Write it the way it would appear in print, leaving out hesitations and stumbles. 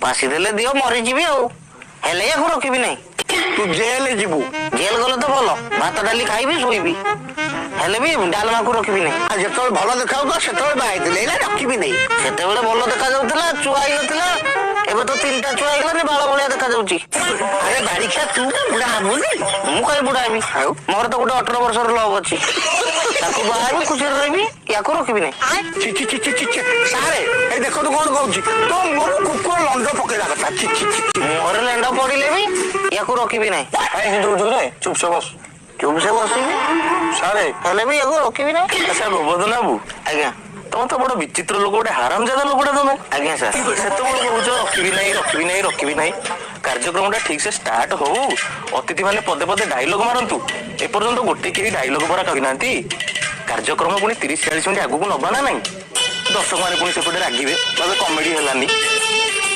ପାସି ଦେଲେ ଦିଅ ମରିଯିବି ଆଉ ହେଲେ ୟାକୁ ରଖିବି ନାହିଁ। ତୁ ଜେଲ ଯିବୁ। ଜେଲ ଗଲେ ତ ଭଲ ଭାତ ଡାଲି ଖାଇବି ଶୋଇବି ହେଲେ ବି ଡାଲମାକୁ ରଖିବି ନାହିଁ। ଆଉ ଯେତେବେଳେ ଭଲ ଦେଖାଯାଉଥିଲା ସେତେବେଳେ ବାହା ହେଇଥିଲେ ଏଇନା ରଖିବି ନାହିଁ। ସେତେବେଳେ ଭଲ ଦେଖାଯାଉଥିଲା ଛୁଆ ହେଇନଥିଲା ଏବେ ତ 3ଟା ଛୁଆ ହେଇଗଲାନି ବାଳ ଭଳିଆ ଦେଖାଯାଉଛି। ଆରେ ବାରିକ୍ଷା ତୁ ବୁଢା ହବୁନି। ମୁଁ କାହିଁ ବୁଢା ହେବି ଆଉ ମୋର ତ ଗୋଟେ 18 ବର୍ଷର ଲଭ୍ ଅଛି ତାକୁ ବାହା ହେବି ଖୁସିରେ ରହିବି ୟାକୁ ରଖିବି ନାହିଁ। ସାରେ ଏଇ ଦେଖନ୍ତୁ କଣ କହୁଛି ତୋ ମୁହଁକୁ କୁକୁର ଲଣ୍ଡ ପକେଇବା କଥା। ମୋର ଲେଣ୍ଡ ପଡିଲେ ବି ୟାକୁ ରଖିବି ନାହିଁ। ଚୁପସେ ବସ। ଚୁପସେ ବସିବି ସାରେ ହେଲେ ବି ୟାକୁ ରଖିବି ନାହିଁ। ଆଚ୍ଛା ଗୋବର୍ଦ୍ଧନ ବାବୁ ଆଜ୍ଞା ତମେ ତ ବଡ ବିଚିତ୍ର ଲୋକ ଗୋଟେ ହାରାମଜାଦା ଲୋକଟା ତମେ। ଆଜ୍ଞା ସାର୍ ସେତେବେଳେ କହୁଛ ରଖିବି ନାହିଁ କାର୍ଯ୍ୟକ୍ରମଟା ଠିକ ସେ ଷ୍ଟାର୍ଟ ହଉ ଅତିଥି ମାନେ ପଦେ ପଦେ ଡାଇଲଗ ମାରନ୍ତୁ ଏପର୍ଯ୍ୟନ୍ତ ଗୋଟେ କେହି ଡାଇଲଗ ପରା କହିନାହାନ୍ତି। କାର୍ଯ୍ୟକ୍ରମ ପୁଣି 30-40 ମିନିଟ୍ ଆଗକୁ ନବା ନା ନାହିଁ। ଦର୍ଶକ ମାନେ ପୁଣି ସେପଟେ ରାଗିବେ କହିବେ କମେଡି ହେଲାନି।